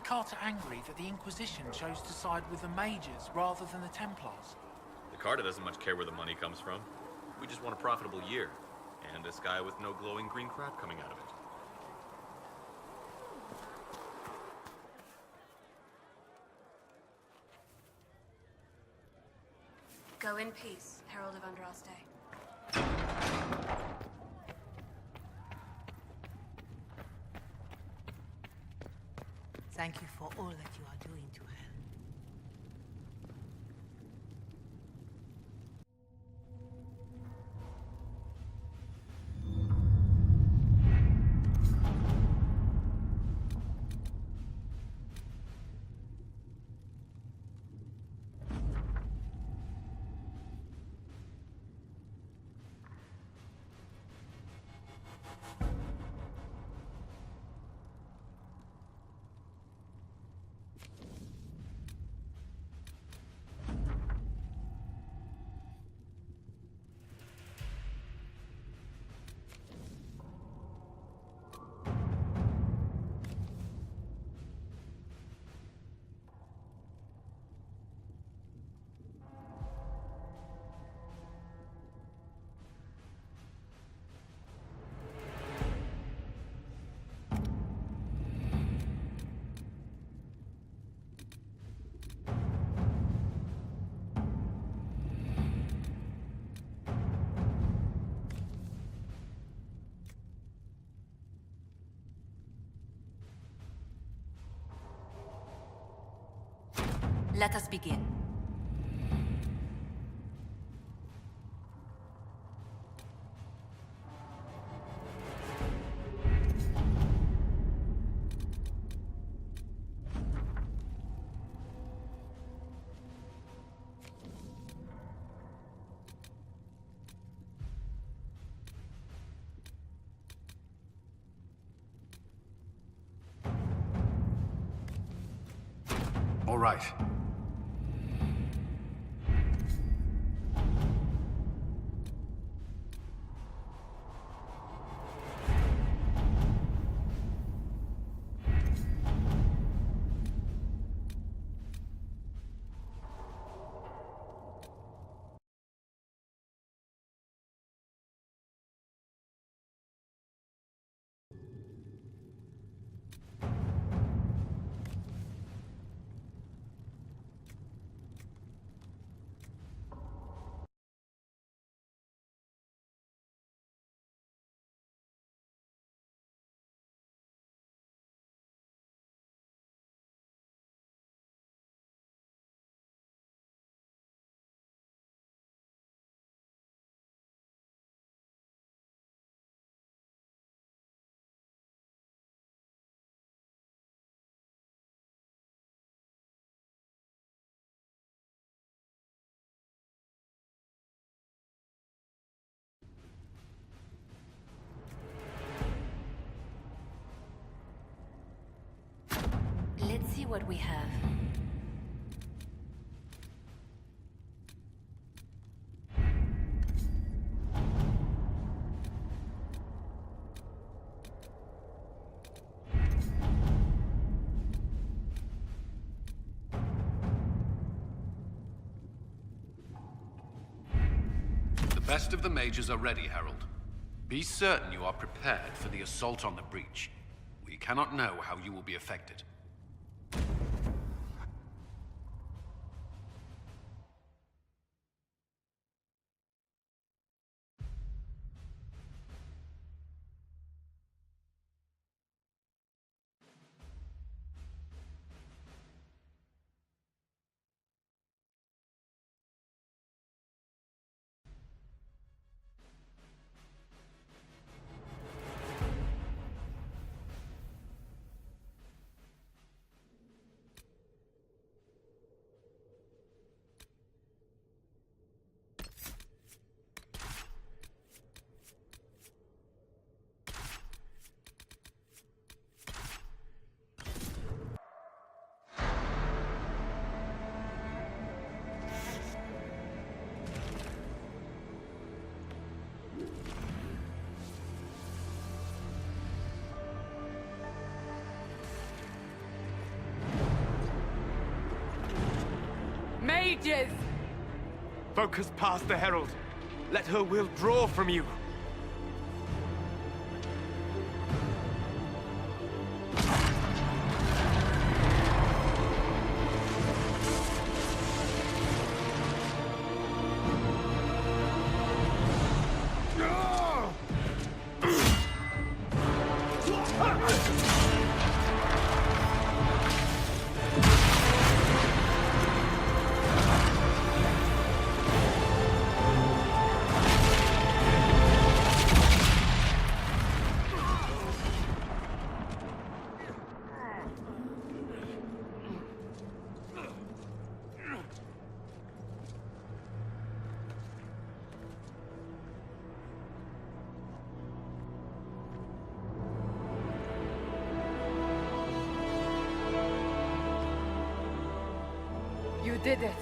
Carter angry that the Inquisition chose to side with the Mages rather than the Templars? The Carter doesn't much care where the money comes from. We just want a profitable year, and a sky with no glowing green crap coming out of it. Go in peace, Herald of Andraste. Thank you for all that you are doing to her. Let us begin. All right. Let's see what we have. The best of the mages are ready, Herald. Be certain you are prepared for the assault on the breach. We cannot know how you will be affected. mages! Focus past the Herald. Let her will draw from you. You did it.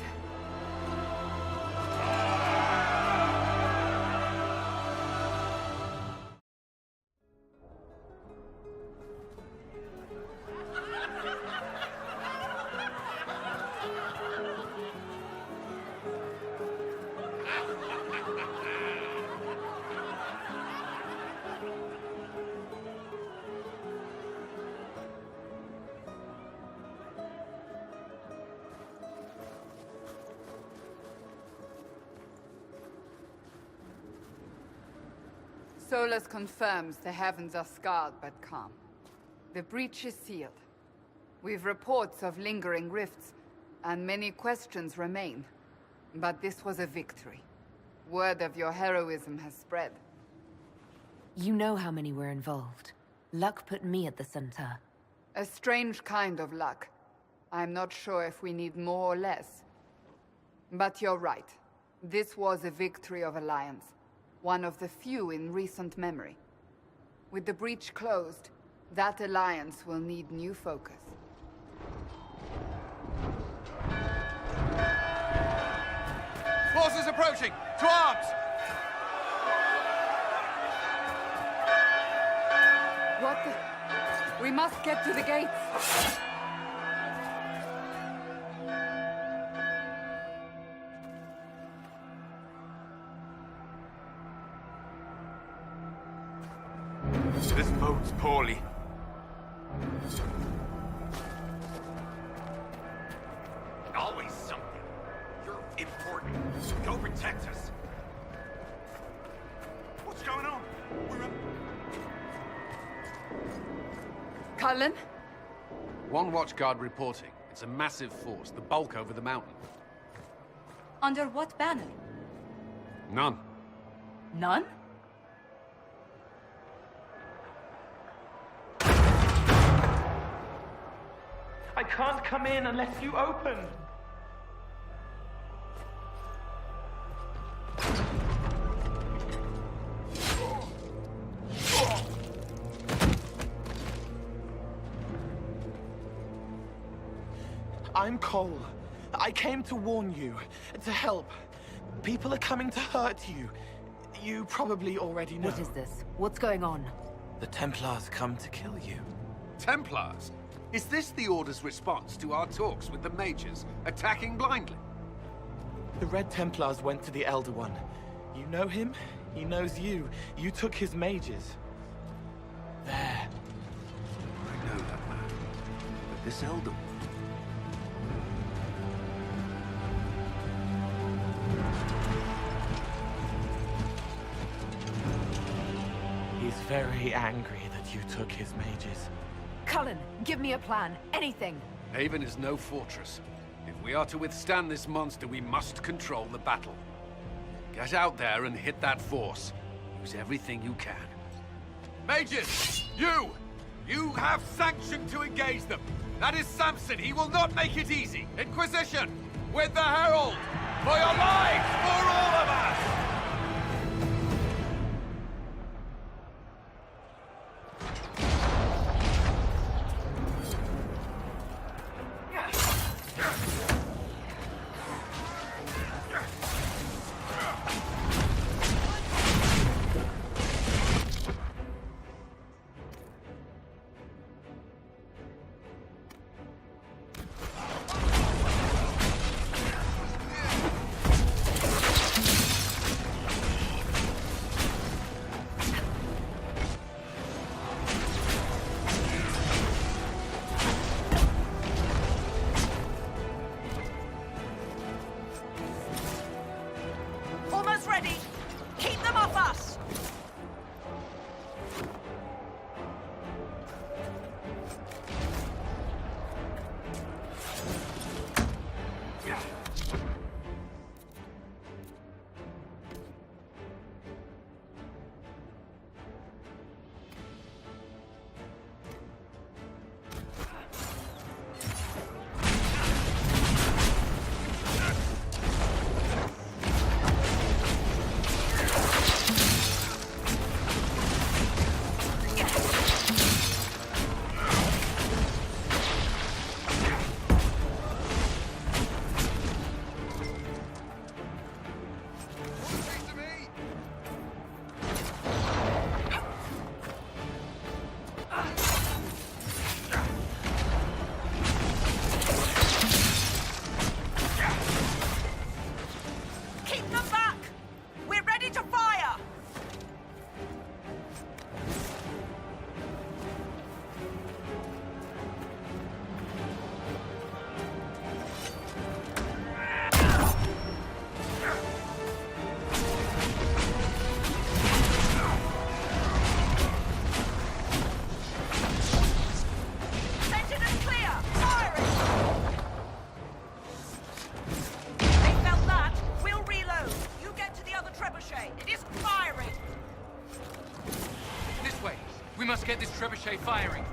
Solus confirms the heavens are scarred but calm. The breach is sealed. We've reports of lingering rifts, and many questions remain. But this was a victory. Word of your heroism has spread. You know how many were involved. Luck put me at the center. A strange kind of luck. I'm not sure if we need more or less. But you're right. This was a victory of Alliance. One of the few in recent memory. With the breach closed, that alliance will need new focus. Forces approaching! To arms! What the... We must get to the gates! This bodes poorly. Always something. You're important. Go protect us. What's going on? Cullen? One watchguard reporting. It's a massive force, the bulk over the mountain. Under what banner? None. None? I can't come in unless you open. I'm Cole. I came to warn you, to help. People are coming to hurt you. You probably already know. What is this? What's going on? The Templars come to kill you. Templars? Is this the Order's response to our talks with the mages, attacking blindly? The Red Templars went to the Elder One. You know him? He knows you. You took his mages. There. I know that man. But this Elder One... He's very angry that you took his mages. Cullen, give me a plan. Anything. Haven is no fortress. If we are to withstand this monster, we must control the battle. Get out there and hit that force. Use everything you can. Mages! You! You have sanction to engage them! That is Samson! He will not make it easy! Inquisition! With the Herald! For your lives! For all of us! trebuchet. It is firing! This way. We must get this trebuchet firing.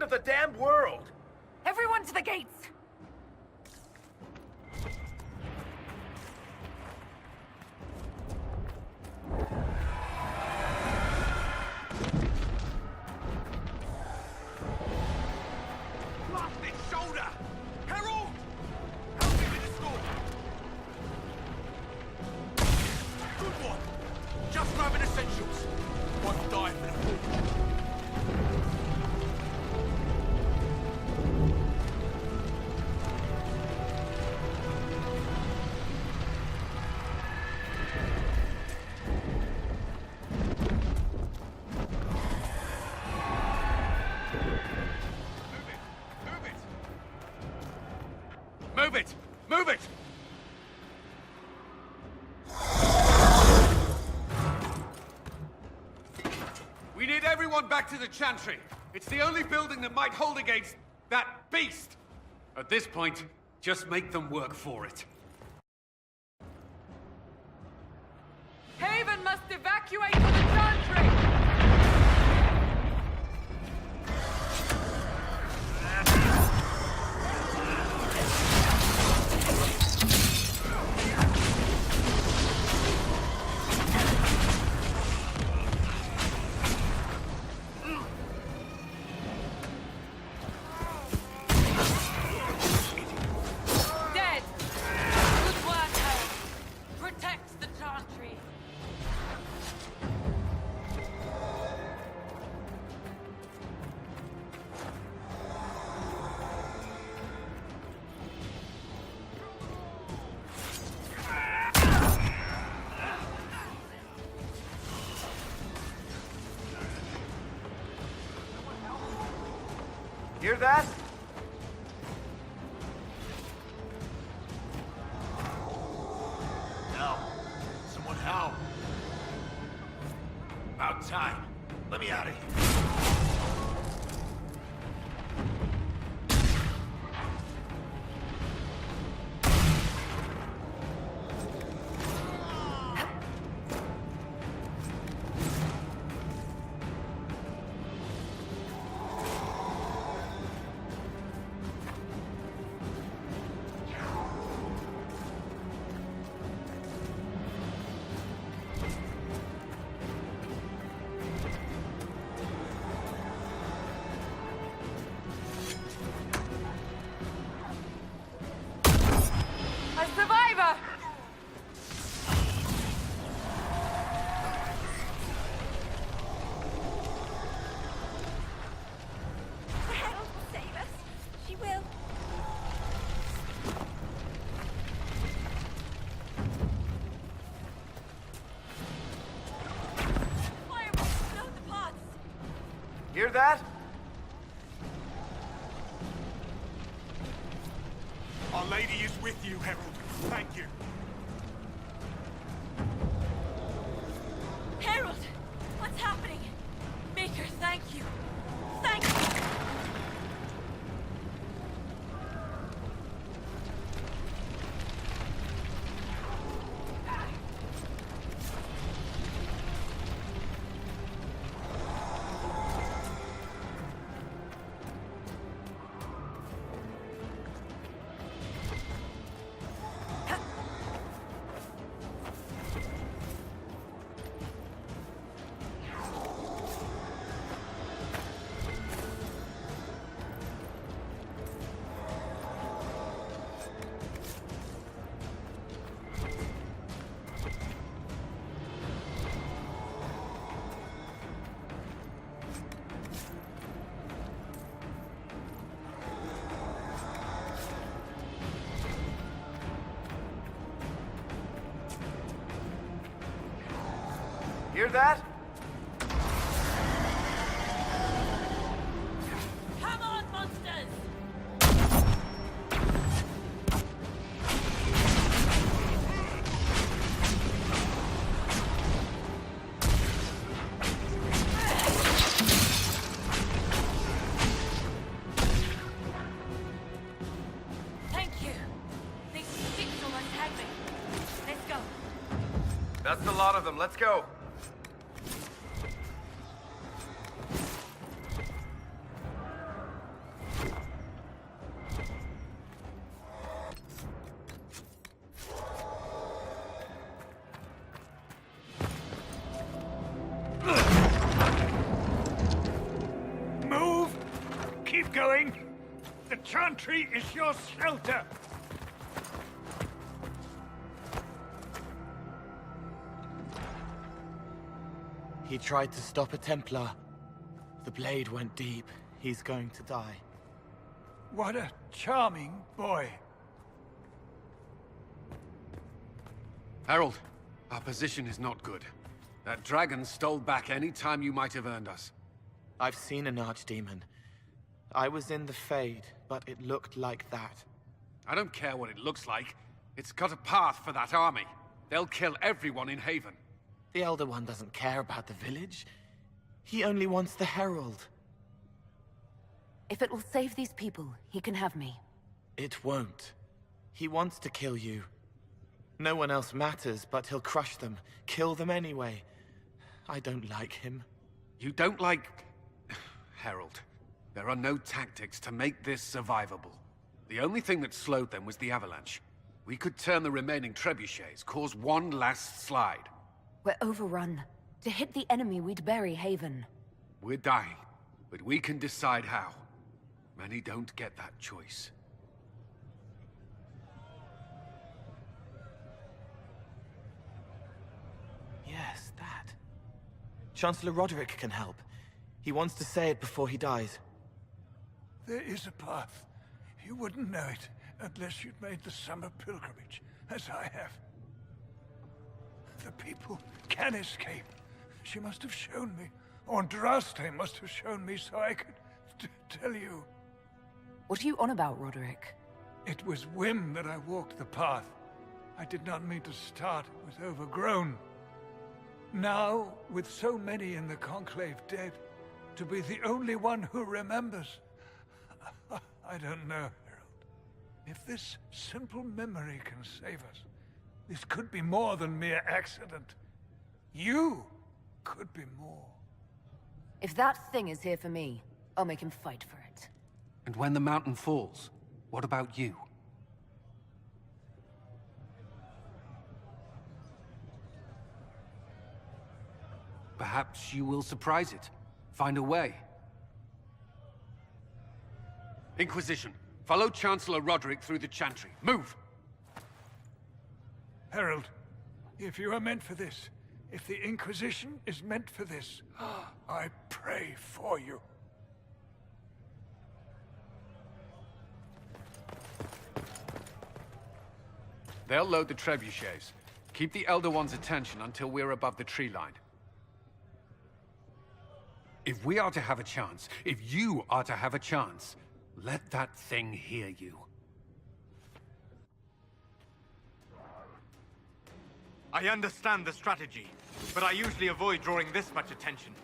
of the damn world! Everyone to the gates! Blast its shoulder! Herald! Help him in the storm! Good one! Just grabbing essentials. Won't die for the food. Move it! Move it! We need everyone back to the Chantry. It's the only building that might hold against that beast. At this point, just make them work for it. Haven must evacuate to the Chantry! Dead! Good work, Herald. Protect the Chantry. Hear that? Now, someone help. About time. Let me out of here. A survivor! The Herald will save us. She will. Fire will explode the pods. Hear that? Our Lady is with you, Herald. Thank you. Herald! What's happening? Maker, thank you. Thank you! Hear that? Come on, monsters! Thank you. These sticks almost had me. Let's go. That's the lot of them. Let's go. The Chantry is your shelter! He tried to stop a Templar. The blade went deep. He's going to die. What a charming boy. Harold, our position is not good. That dragon stole back any time you might have earned us. I've seen an archdemon. I was in the Fade, but it looked like that. I don't care what it looks like. It's got a path for that army. They'll kill everyone in Haven. The Elder One doesn't care about the village. He only wants the Herald. If it will save these people, he can have me. It won't. He wants to kill you. No one else matters, but he'll crush them, kill them anyway. I don't like him. You don't like... Herald. There are no tactics to make this survivable. The only thing that slowed them was the avalanche. We could turn the remaining trebuchets, cause one last slide. We're overrun. To hit the enemy, we'd bury Haven. We're dying, but we can decide how. Many don't get that choice. Yes, that. Chancellor Roderick can help. He wants to say it before he dies. There is a path. You wouldn't know it unless you'd made the summer pilgrimage, as I have. The people can escape. She must have shown me. Or Andraste must have shown me so I could tell you. What are you on about, Roderick? It was whim that I walked the path. I did not mean to start. It was overgrown. Now, with so many in the Conclave dead, to be the only one who remembers... I don't know, Harold. If this simple memory can save us, this could be more than mere accident. You could be more. If that thing is here for me, I'll make him fight for it. And when the mountain falls, what about you? Perhaps you will surprise it. Find a way. Inquisition, follow Chancellor Roderick through the Chantry. Move! Harold, if you are meant for this, if the Inquisition is meant for this, I pray for you. They'll load the trebuchets. Keep the Elder One's attention until we're above the tree line. If we are to have a chance, if you are to have a chance, let that thing hear you. I understand the strategy, but I usually avoid drawing this much attention.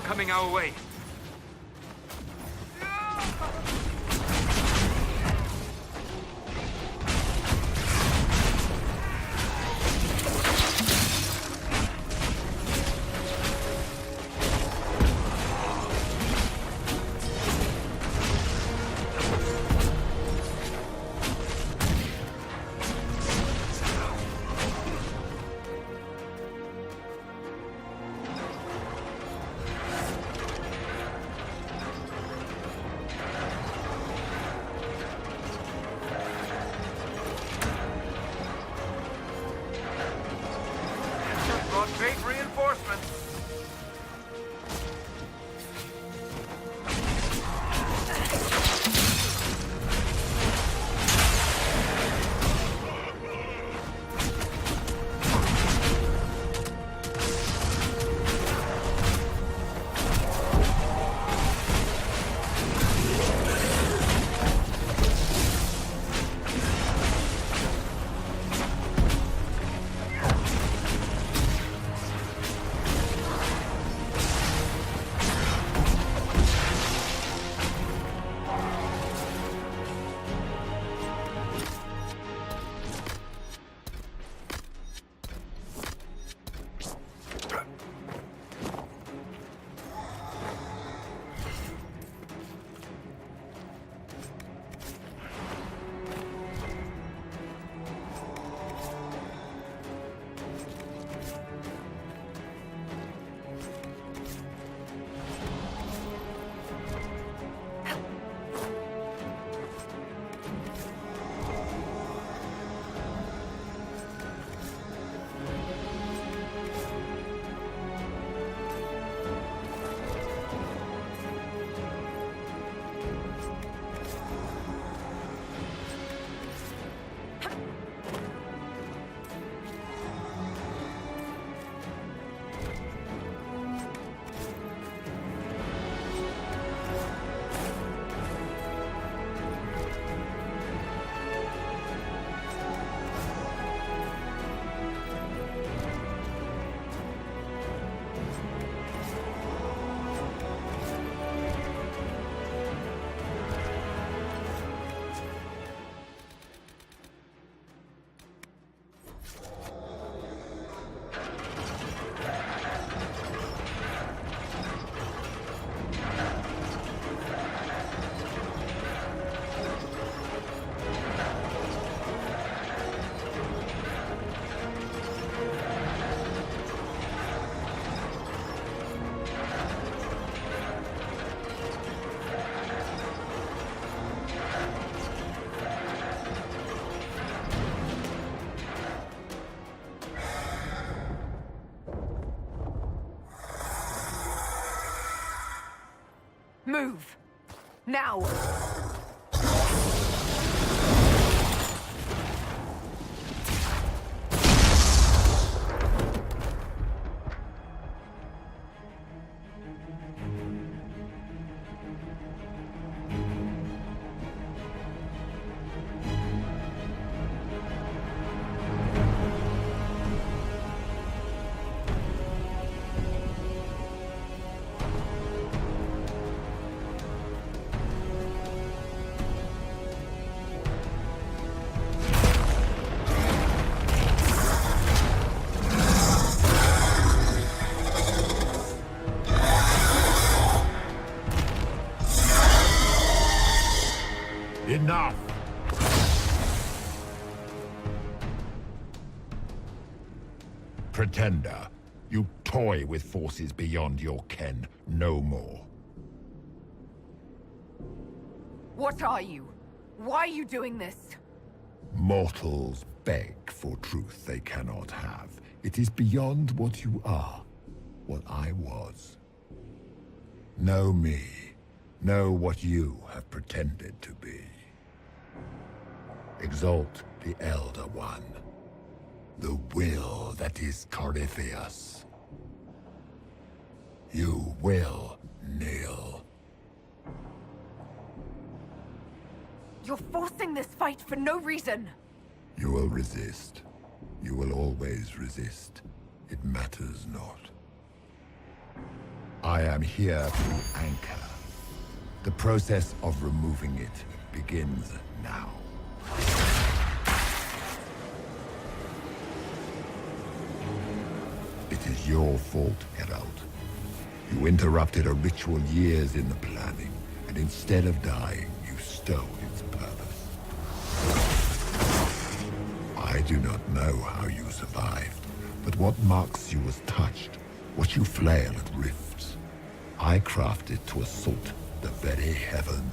coming our way. Great reinforcements. Move! Now! Enough! Pretender, you toy with forces beyond your ken. No more. What are you? Why are you doing this? Mortals beg for truth they cannot have. It is beyond what you are, what I was. Know me. Know what you have pretended to be. Exalt the Elder One. The will that is Corypheus. You will kneel. You're forcing this fight for no reason. You will resist. You will always resist. It matters not. I am here to anchor. The process of removing it begins now. It is your fault, Herald. You interrupted a ritual years in the planning, and instead of dying, you stole its purpose. I do not know how you survived, but what marks you as touched, what you flail at rifts, I crafted to assault the very heavens.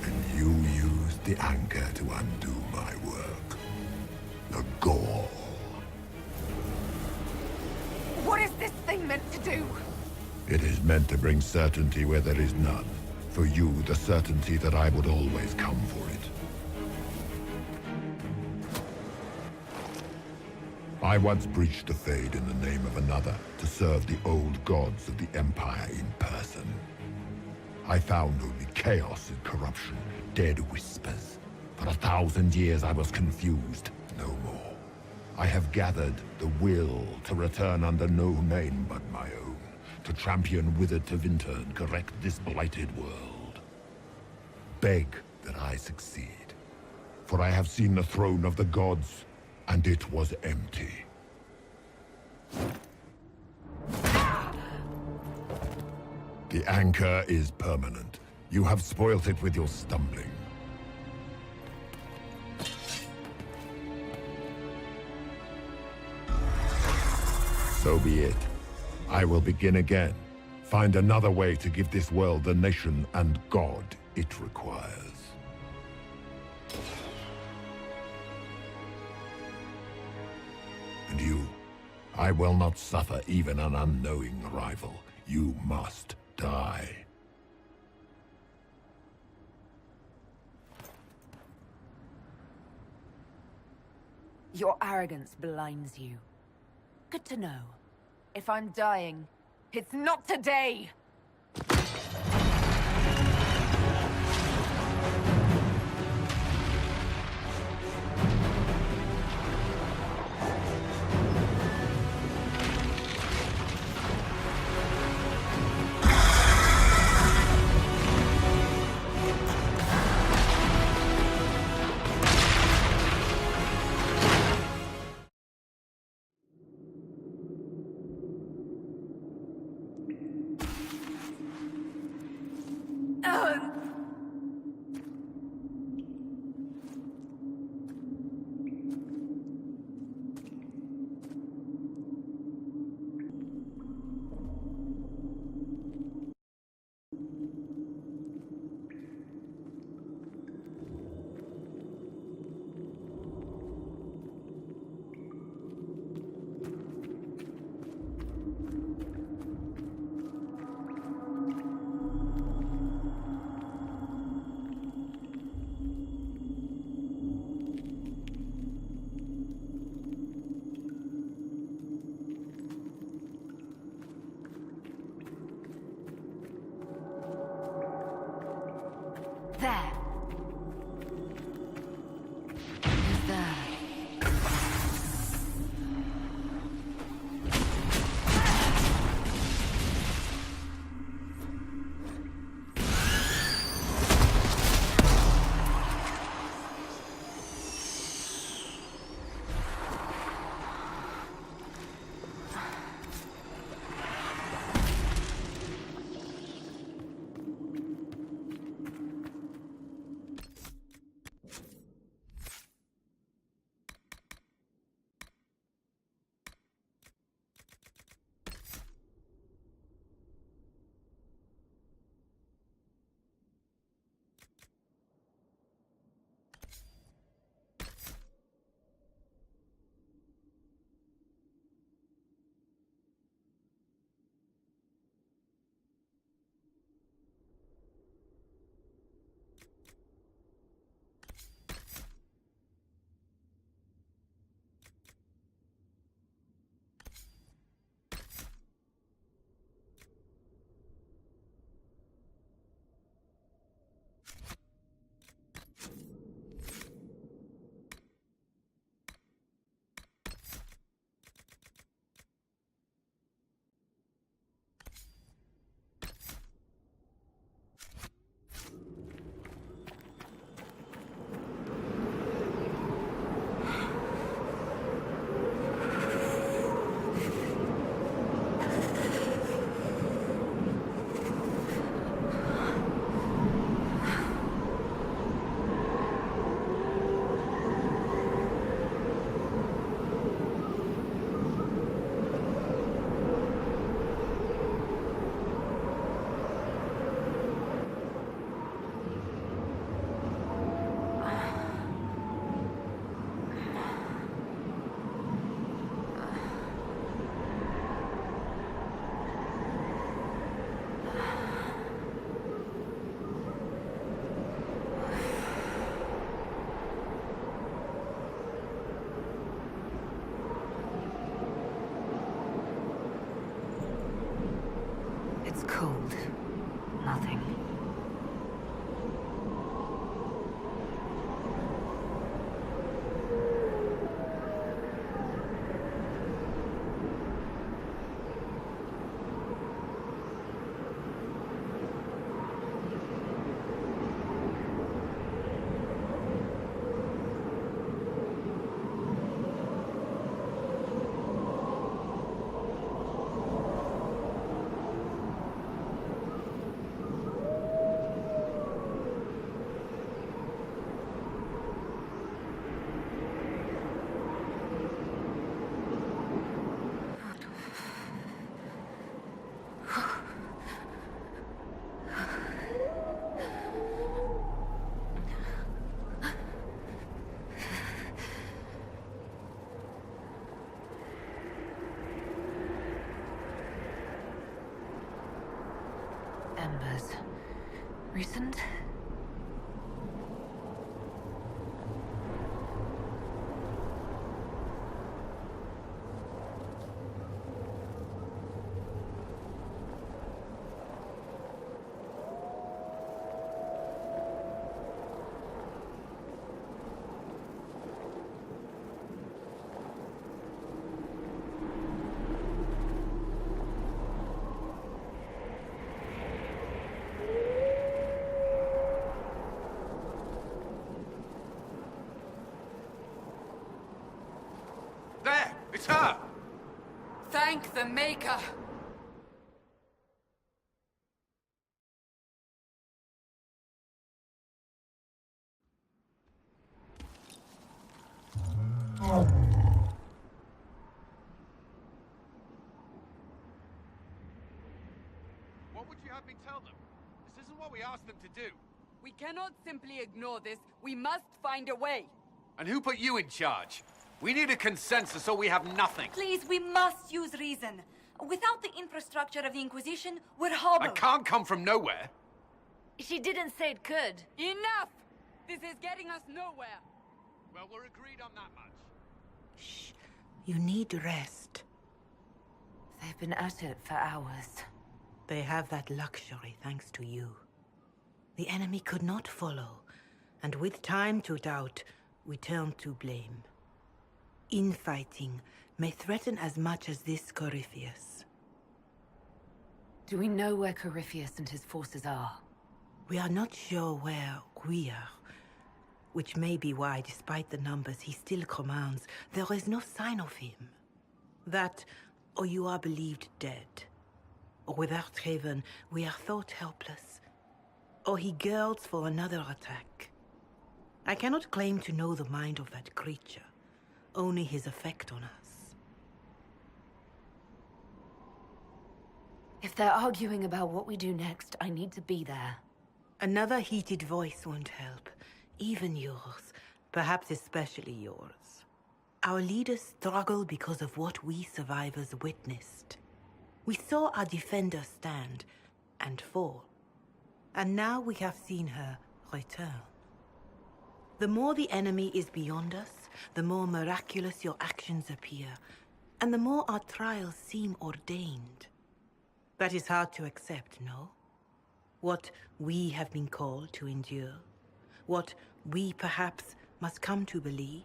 And you used the anchor to undo my work. The gall. What is this thing meant to do? It is meant to bring certainty where there is none. For you, the certainty that I would always come for it. I once breached the Fade in the name of another to serve the old gods of the Empire in person. I found only chaos and corruption, dead whispers. For 1,000 years I was confused, no more. I have gathered the will to return under no name but my own, to champion Withered to Winter and correct this blighted world. Beg that I succeed, for I have seen the throne of the gods, and it was empty. The anchor is permanent. You have spoilt it with your stumbling. So be it. I will begin again. Find another way to give this world the nation and God it requires. And you, I will not suffer even an unknowing rival. You must die. Your arrogance blinds you. Good to know. If I'm dying, it's not today! There. Who's there? Recent? There! It's her! Thank the Maker! What would you have me tell them? This isn't what we asked them to do. We cannot simply ignore this. We must find a way. And who put you in charge? We need a consensus or we have nothing. Please, we must use reason. Without the infrastructure of the Inquisition, we're hobbled. I can't come from nowhere. She didn't say it could. Enough! This is getting us nowhere. Well, we're agreed on that much. Shh. You need rest. They've been at it for hours. They have that luxury thanks to you. The enemy could not follow, and with time to doubt, we turn to blame. Infighting may threaten as much as this Corypheus. Do we know where Corypheus and his forces are? We are not sure where we are, which may be why, despite the numbers he still commands, there is no sign of him. That, or you are believed dead. Or without Haven, we are thought helpless. Or he girds for another attack. I cannot claim to know the mind of that creature, only his effect on us. If they're arguing about what we do next, I need to be there. Another heated voice won't help. Even yours. Perhaps especially yours. Our leaders struggle because of what we survivors witnessed. We saw our defender stand and fall. And now we have seen her return. The more the enemy is beyond us, the more miraculous your actions appear, and the more our trials seem ordained. That is hard to accept, no? What we have been called to endure, what we perhaps must come to believe.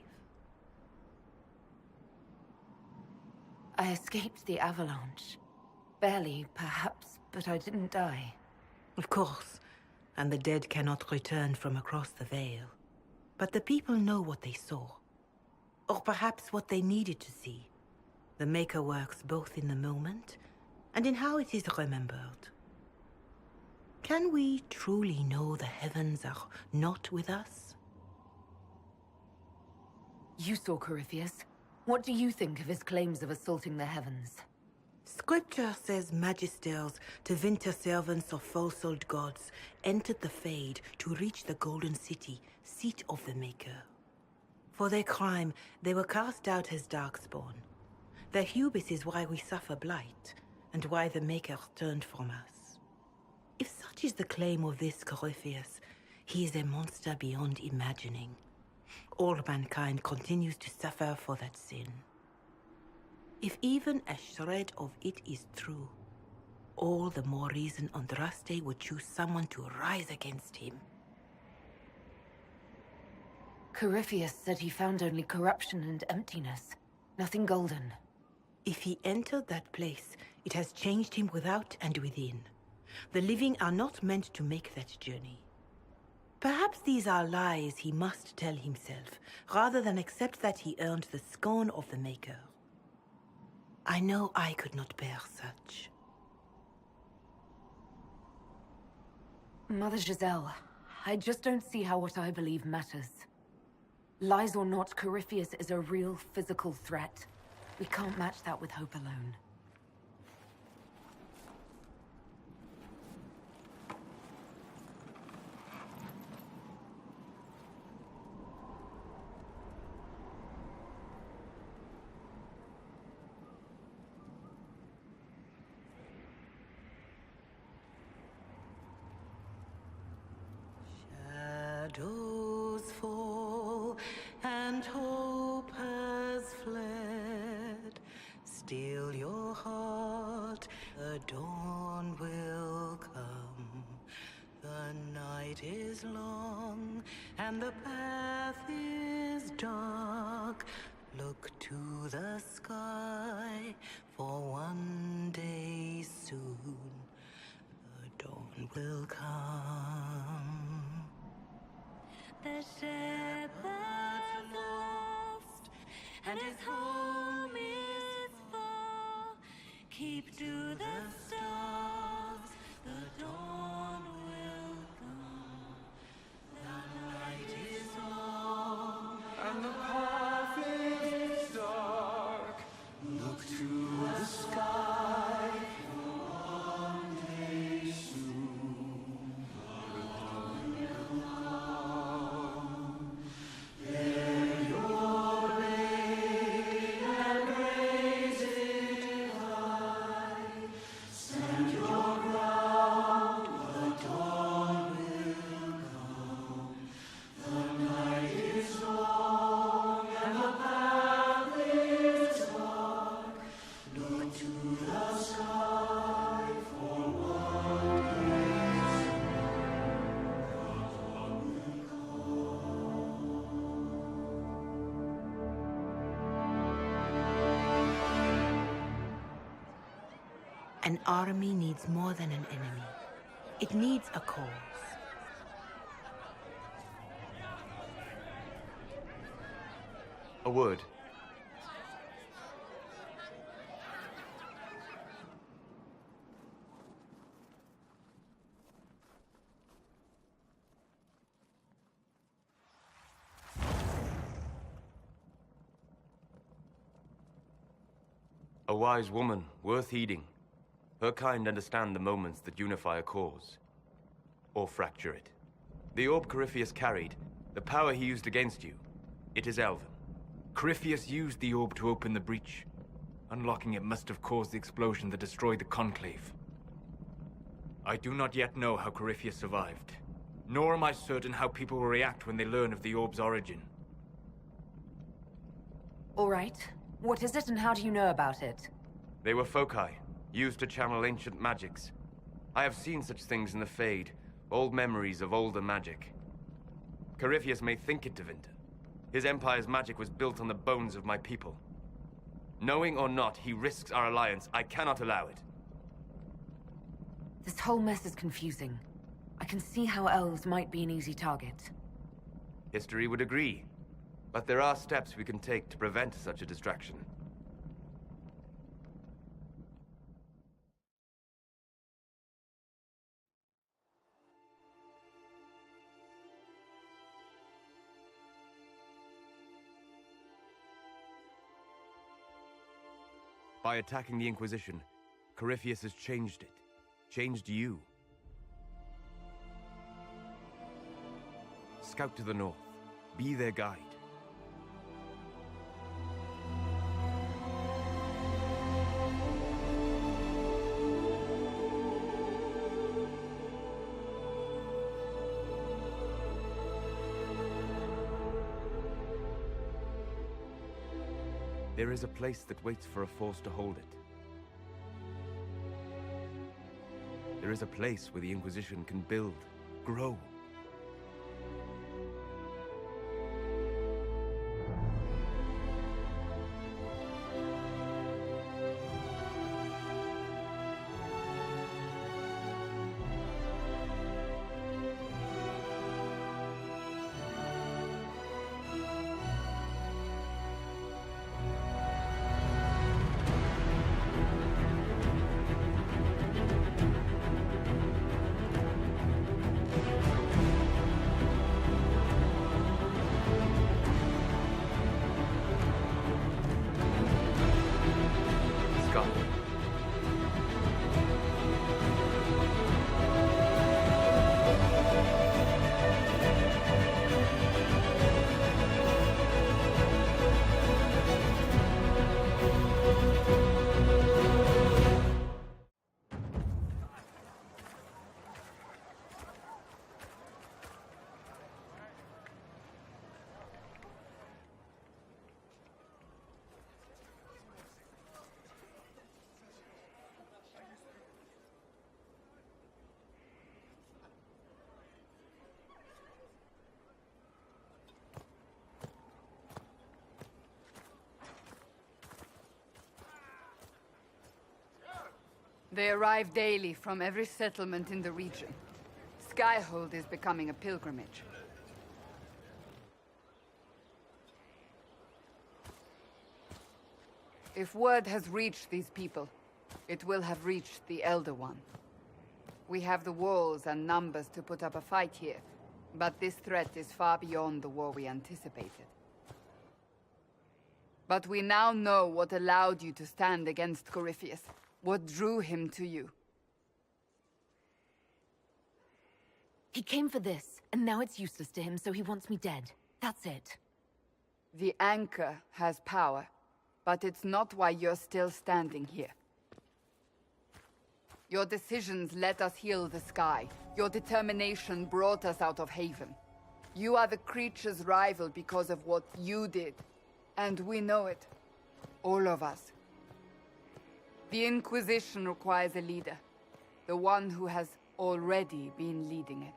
I escaped the avalanche. Barely, perhaps, but I didn't die. Of course, and the dead cannot return from across the veil. But the people know what they saw. Or perhaps what they needed to see. The Maker works both in the moment and in how it is remembered. Can we truly know the heavens are not with us? You saw Corypheus. What do you think of his claims of assaulting the heavens? Scripture says magisters, to winter servants of false-souled gods, entered the Fade to reach the Golden City, seat of the Maker. For their crime, they were cast out as Darkspawn. Their hubris is why we suffer blight, and why the Maker turned from us. If such is the claim of this Corypheus, he is a monster beyond imagining. All mankind continues to suffer for that sin. If even a shred of it is true, all the more reason Andraste would choose someone to rise against him. Corypheus said he found only corruption and emptiness. Nothing golden. If he entered that place, it has changed him without and within. The living are not meant to make that journey. Perhaps these are lies he must tell himself, rather than accept that he earned the scorn of the Maker. I know I could not bear such. Mother Giselle, I just don't see how what I believe matters. Lies or not, Corypheus is a real physical threat. We can't match that with hope alone. shadows fall and hope has fled. Steel your heart, the dawn will come. The night is long and the path is dark. Look to the sky, for one day soon the dawn will come. The shepherd's lost, and his home is far. Keep to the stars, the dawn will come. The night is long, And the path is dark. Look to the sky. One day soon, the dawn will come. Bear your blade and raise it high. Stand your ground, the dawn will come. The night is long and the path is dark. Look to the sky for one day soon. The dawn will An army needs more than an enemy. It needs a cause. A word. A wise woman, worth heeding. Her kind understand the moments that unify a cause. Or fracture it. The orb Corypheus carried, the power he used against you, it is Elven. Corypheus used the orb to open the breach. Unlocking it must have caused the explosion that destroyed the Conclave. I do not yet know how Corypheus survived, nor am I certain how people will react when they learn of the orb's origin. All right. What is it and how do you know about it? They were foci, used to channel ancient magics. I have seen such things in the Fade, old memories of older magic. Corypheus may think it Tevinter. His empire's magic was built on the bones of my people. Knowing or not, he risks our alliance. I cannot allow it. This whole mess is confusing. I can see how elves might be an easy target. History would agree. But there are steps we can take to prevent such a distraction. By attacking the Inquisition, Corypheus has changed it. Changed you. Scout to the north. Be their guide. There is a place that waits for a force to hold it. There is a place where the Inquisition can build, grow. They arrive daily from every settlement in the region. Skyhold is becoming a pilgrimage. If word has reached these people, it will have reached the Elder One. We have the walls and numbers to put up a fight here, but this threat is far beyond the war we anticipated. But we now know what allowed you to stand against Corypheus, what drew him to you. He came for this, and now it's useless to him, so he wants me dead. That's it. The Anchor has power, but it's not why you're still standing here. Your decisions let us heal the sky. Your determination brought us out of Haven. You are the creature's rival because of what you did. And we know it. All of us. The Inquisition requires a leader. The one who has already been leading it.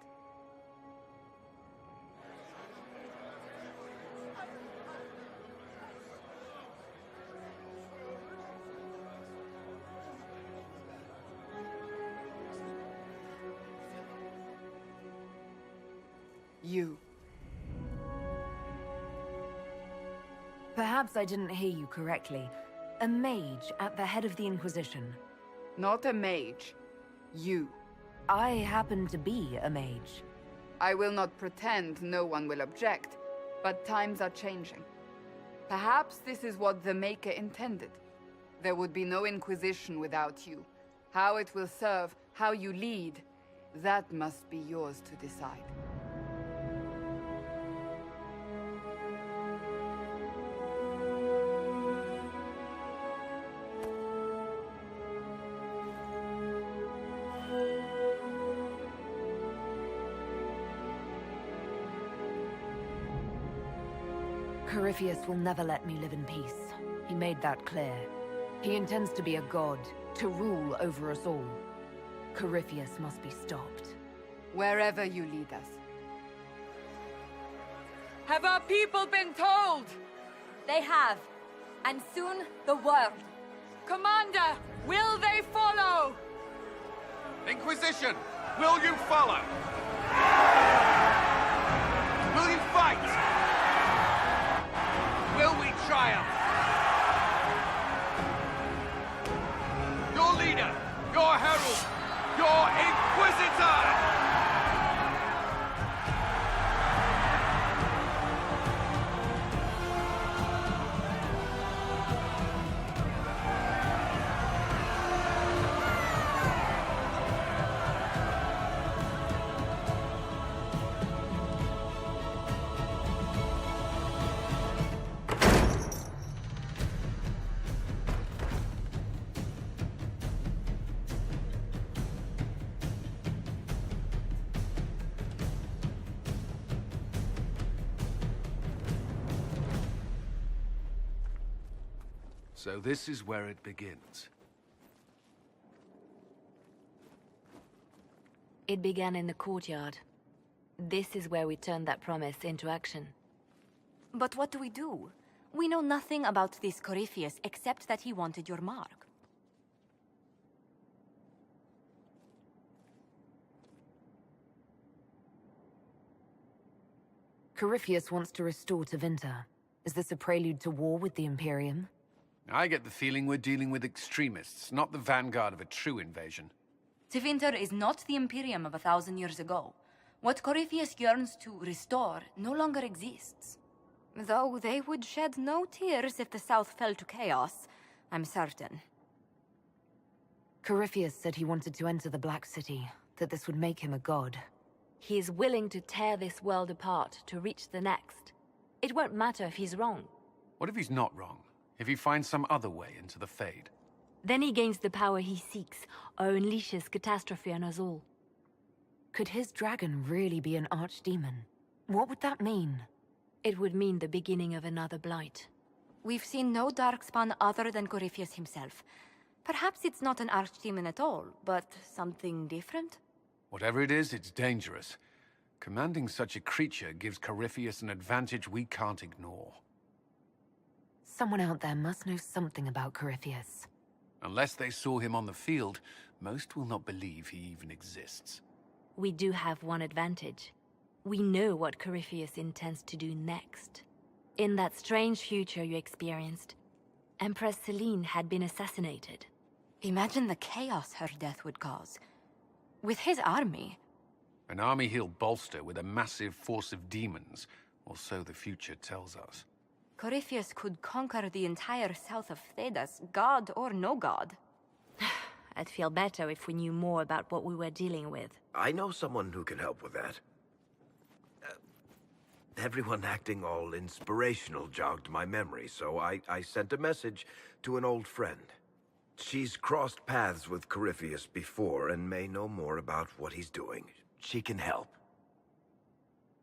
You. Perhaps I didn't hear you correctly. A mage at the head of the Inquisition. Not a mage. You. I happen to be a mage. I will not pretend no one will object, but times are changing. Perhaps this is what the Maker intended. There would be no Inquisition without you. How it will serve, how you lead, that must be yours to decide. Corypheus will never let me live in peace. He made that clear. He intends to be a god, to rule over us all. Corypheus must be stopped. Wherever you lead us. Have our people been told? They have. And soon, the world. Commander, will they follow? Inquisition, will you follow? Will you fight? Will we triumph? Your leader, your herald, your Inquisitor! So this is where it begins. It began in the courtyard. This is where we turned that promise into action. But what do we do? We know nothing about this Corypheus except that he wanted your mark. Corypheus wants to restore Tevinter. Is this a prelude to war with the Imperium? I get the feeling we're dealing with extremists, not the vanguard of a true invasion. Tevinter is not the Imperium of 1,000 years ago. What Corypheus yearns to restore no longer exists. Though they would shed no tears if the South fell to chaos, I'm certain. Corypheus said he wanted to enter the Black City, that this would make him a god. He is willing to tear this world apart to reach the next. It won't matter if he's wrong. What if he's not wrong? If he finds some other way into the Fade? Then he gains the power he seeks, or unleashes catastrophe on us all. Could his dragon really be an archdemon? What would that mean? It would mean the beginning of another blight. We've seen no darkspawn other than Corypheus himself. Perhaps it's not an archdemon at all, but something different? Whatever it is, it's dangerous. Commanding such a creature gives Corypheus an advantage we can't ignore. Someone out there must know something about Corypheus. Unless they saw him on the field, most will not believe he even exists. We do have one advantage. We know what Corypheus intends to do next. In that strange future you experienced, Empress Celine had been assassinated. Imagine the chaos her death would cause. With his army. An army he'll bolster with a massive force of demons, or so the future tells us. Corypheus could conquer the entire south of Thedas, god or no god. I'd feel better if we knew more about what we were dealing with. I know someone who can help with that. Everyone acting all inspirational jogged my memory, so I sent a message to an old friend. She's crossed paths with Corypheus before and may know more about what he's doing. She can help.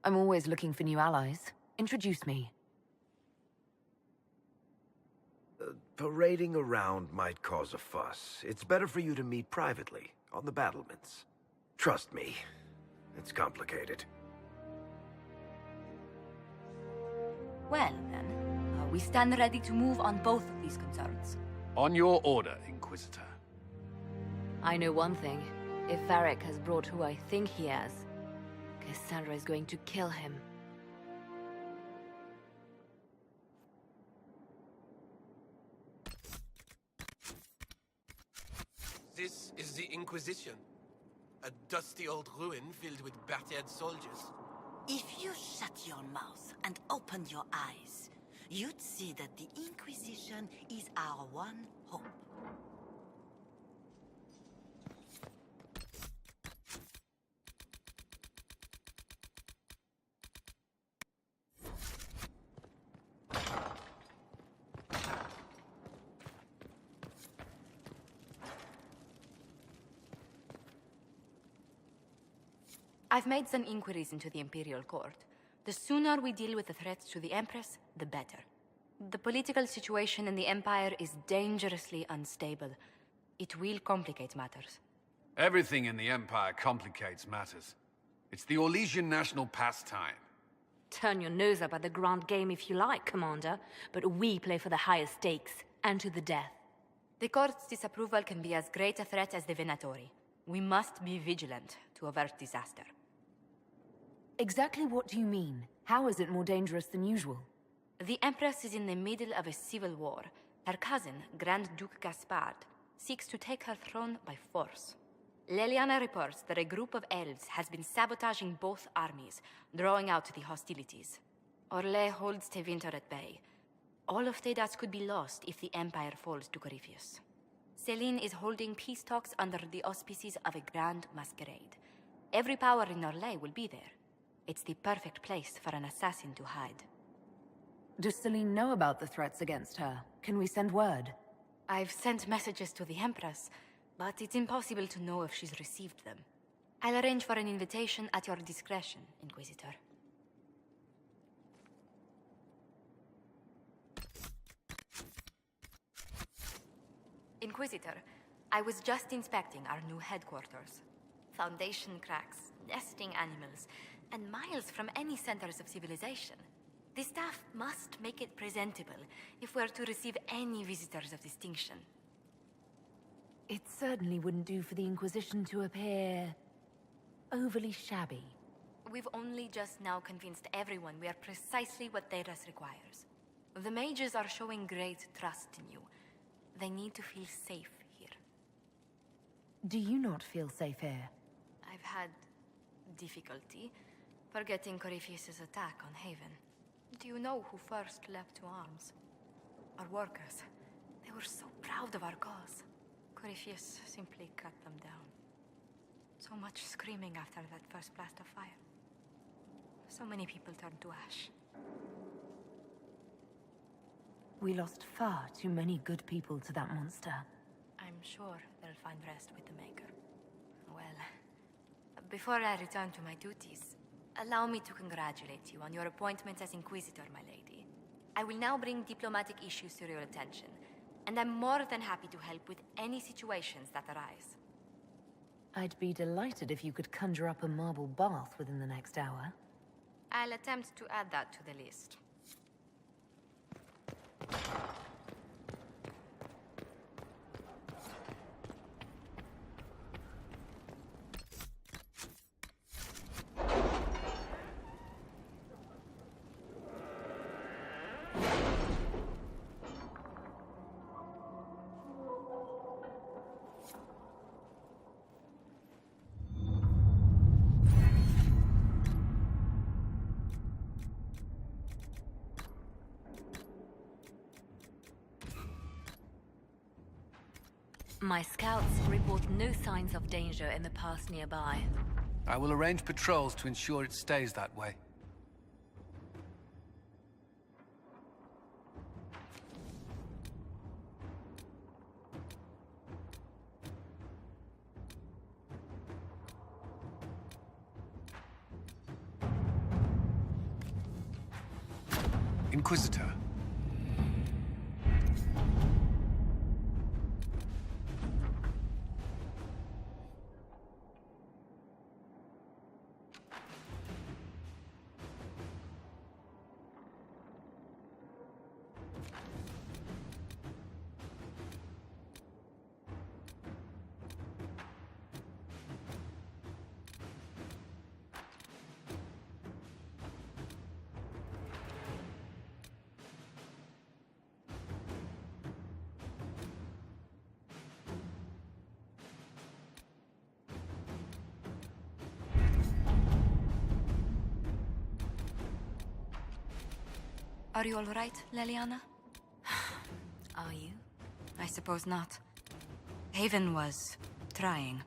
I'm always looking for new allies. Introduce me. Parading around might cause a fuss. It's better for you to meet privately, on the battlements. Trust me, it's complicated. Well, then, we stand ready to move on both of these concerns. On your order, Inquisitor. I know one thing. If Varric has brought who I think he has, Cassandra is going to kill him. This is the Inquisition. A dusty old ruin filled with battered soldiers. If you shut your mouth and opened your eyes, you'd see that the Inquisition is our one hope. I've made some inquiries into the Imperial Court. The sooner we deal with the threats to the Empress, the better. The political situation in the Empire is dangerously unstable. It will complicate matters. Everything in the Empire complicates matters. It's the Orlesian national pastime. Turn your nose up at the grand game if you like, Commander, but we play for the highest stakes, and to the death. The Court's disapproval can be as great a threat as the Venatori. We must be vigilant to avert disaster. Exactly what do you mean? How is it more dangerous than usual? The Empress is in the middle of a civil war. Her cousin, Grand Duke Gaspard, seeks to take her throne by force. Leliana reports that a group of elves has been sabotaging both armies, drawing out the hostilities. Orlais holds Tevinter at bay. All of Thedas could be lost if the Empire falls to Corypheus. Celine is holding peace talks under the auspices of a grand masquerade. Every power in Orlais will be there. It's the perfect place for an assassin to hide. Does Celine know about the threats against her? Can we send word? I've sent messages to the Empress, but it's impossible to know if she's received them. I'll arrange for an invitation at your discretion, Inquisitor. Inquisitor, I was just inspecting our new headquarters. Foundation cracks, nesting animals, and miles from any centers of civilization. The staff must make it presentable if we're to receive any visitors of distinction. It certainly wouldn't do for the Inquisition to appear overly shabby. We've only just now convinced everyone we are precisely what Thedas requires. The mages are showing great trust in you. They need to feel safe here. Do you not feel safe here? I've had difficulty forgetting Corypheus' attack on Haven. Do you know who first leapt to arms? Our workers. They were so proud of our cause. Corypheus simply cut them down. So much screaming after that first blast of fire. So many people turned to ash. We lost far too many good people to that monster. I'm sure they'll find rest with the Maker. Well, before I return to my duties, allow me to congratulate you on your appointment as Inquisitor, my lady. I will now bring diplomatic issues to your attention, and I'm more than happy to help with any situations that arise. I'd be delighted if you could conjure up a marble bath within the next hour. I'll attempt to add that to the list. My scouts report no signs of danger in the pass nearby. I will arrange patrols to ensure it stays that way. Inquisitor. Are you all right, Leliana? Are you? I suppose not. Haven was trying.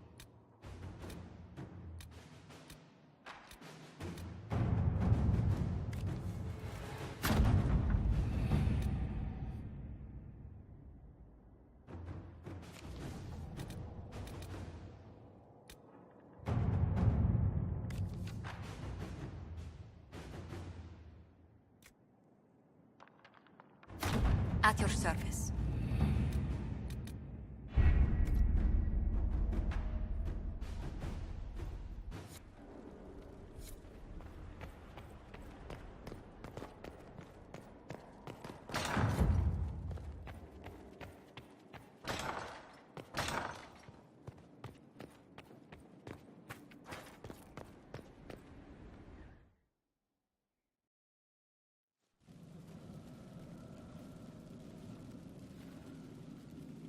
At your service.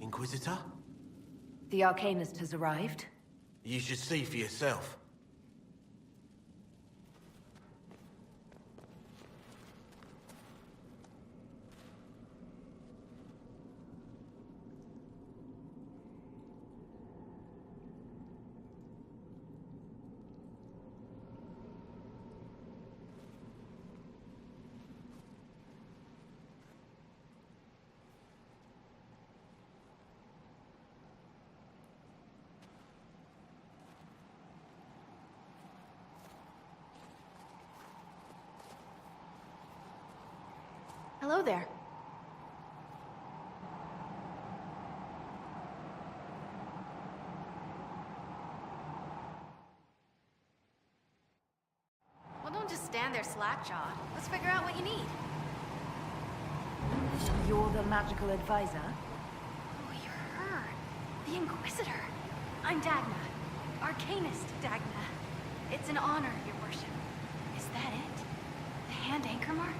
Inquisitor? The Arcanist has arrived. You should see for yourself. Hello there. Well, don't just stand there slack-jawed. Let's figure out what you need. You're the magical advisor? Oh, you're her. The Inquisitor. I'm Dagna. Arcanist Dagna. It's an honor, your worship. Is that it? The hand anchor mark?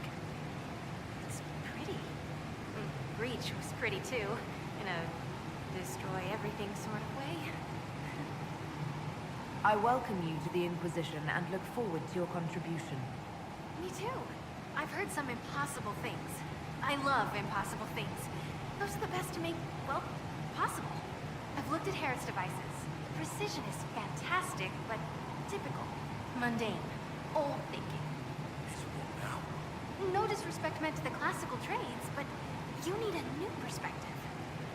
Breach was pretty too, in a destroy-everything sort of way. I welcome you to the Inquisition and look forward to your contribution. Me too. I've heard some impossible things. I love impossible things. Those are the best to make, well, possible. I've looked at Herod's devices. The precision is fantastic, but typical. Mundane. Old thinking. No disrespect meant to the classical trades, but you need a new perspective.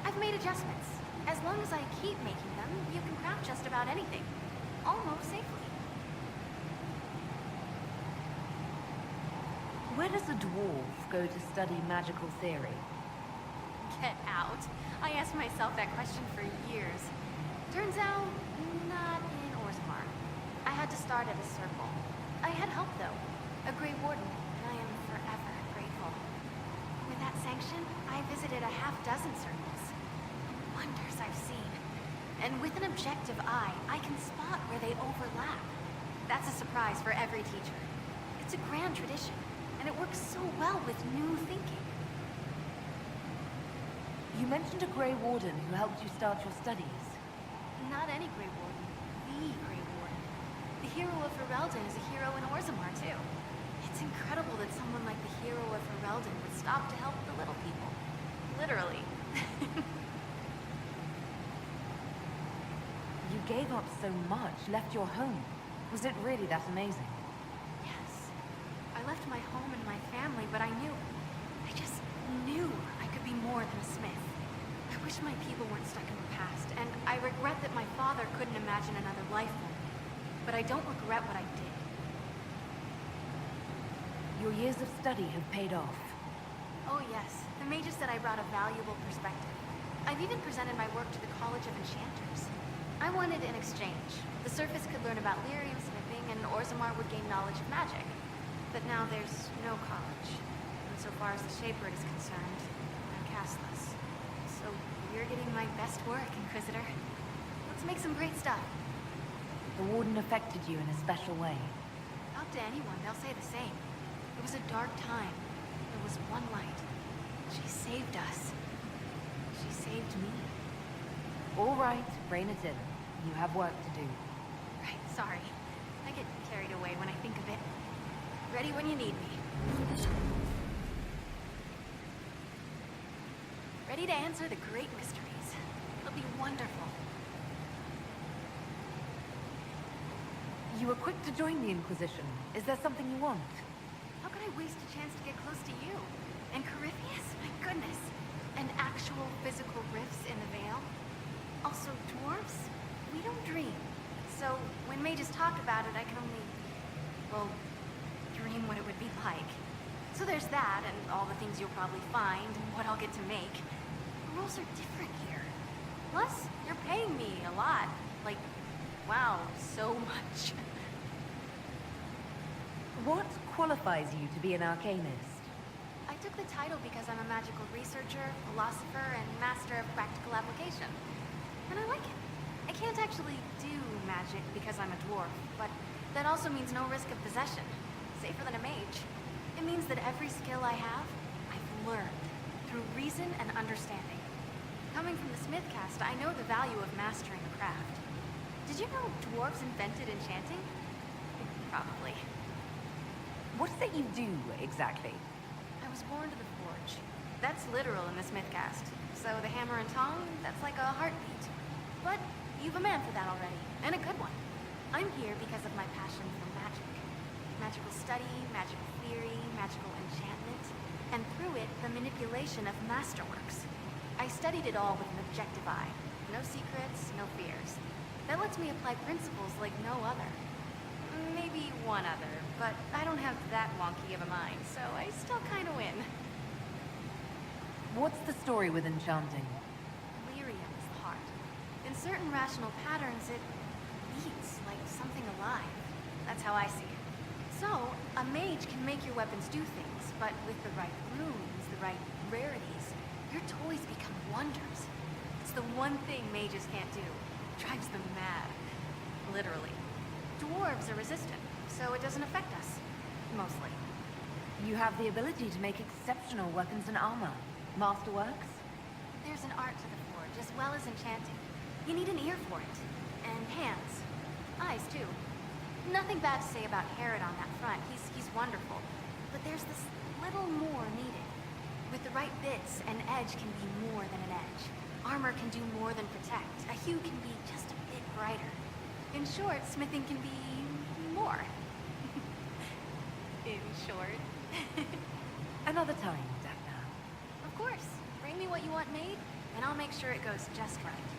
I've made adjustments. As long as I keep making them, you can craft just about anything. Almost safely. Where does a dwarf go to study magical theory? Get out. I asked myself that question for years. Turns out, not in Orzammar. I had to start at a circle. I had help, though. A Grey Warden, and I am forever grateful. With that sanction, I visited a half-dozen circles. The wonders I've seen. And with an objective eye, I can spot where they overlap. That's a surprise for every teacher. It's a grand tradition, and it works so well with new thinking. You mentioned a Grey Warden who helped you start your studies. Not any Grey Warden. The Grey Warden. The hero of Ferelden is a hero in Orzammar, too. It's incredible that someone like the hero of Ferelden would stop to help the little people. Literally. gave up so much, left your home. Was it really that amazing? Yes. I left my home and my family, but I just knew I could be more than a smith. I wish my people weren't stuck in the past, and I regret that my father couldn't imagine another life for me. But I don't regret what I did. Your years of study have paid off. Oh yes, the mages said I brought a valuable perspective. I've even presented my work to the College of Enchanters. I wanted an exchange. The Surface could learn about lyrium smithing, and Orzammar would gain knowledge of magic. But now there's no college. And so far as the Shaper is concerned, I'm castless. So you're getting my best work, Inquisitor. Let's make some great stuff. The Warden affected you in a special way. Talk to anyone, they'll say the same. It was a dark time. There was one light. She saved us. She saved me. All right, rein it in. You have work to do. Right, sorry. I get carried away when I think of it. Ready when you need me. Ready to answer the great mysteries. It'll be wonderful. You were quick to join the Inquisition. Is there something you want? How could I waste a chance to get close to you? And Corypheus? My goodness. And actual physical rifts in the Vale? Also, dwarves? We don't dream. So, when mages talk about it, I can only, well, dream what it would be like. So there's that, and all the things you'll probably find, and what I'll get to make. The rules are different here. Plus, you're paying me a lot. Like, wow, so much. What qualifies you to be an arcanist? I took the title because I'm a magical researcher, philosopher, and master of practical application. And I like it. I can't actually do magic because I'm a dwarf, but that also means no risk of possession. Safer than a mage. It means that every skill I have, I've learned through reason and understanding. Coming from the Smith caste, I know the value of mastering a craft. Did you know dwarves invented enchanting? Probably. What is it you do, exactly? I was born to the forge. That's literal in the Smith caste. So the hammer and tongue, that's like a heartbeat. But you've a man for that already, and a good one. I'm here because of my passion for magic. Magical study, magical theory, magical enchantment, and through it, the manipulation of masterworks. I studied it all with an objective eye. No secrets, no fears. That lets me apply principles like no other. Maybe one other, but I don't have that wonky of a mind, so I still kind of win. What's the story with enchanting? Lyrium is the heart. In certain rational patterns, it beats like something alive. That's how I see it. So, a mage can make your weapons do things, but with the right runes, the right rarities, your toys become wonders. It's the one thing mages can't do. It drives them mad. Literally. Dwarves are resistant, so it doesn't affect us. Mostly. You have the ability to make exceptional weapons and armor. Masterworks? There's an art to the forge, as well as enchanting. You need an ear for it. And hands. Eyes, too. Nothing bad to say about Herod on that front. He's wonderful. But there's this little more needed. With the right bits, an edge can be more than an edge. Armor can do more than protect. A hue can be just a bit brighter. In short, smithing can be more. In short. Another time, Dagna. Of course. Bring me what you want made, and I'll make sure it goes just right.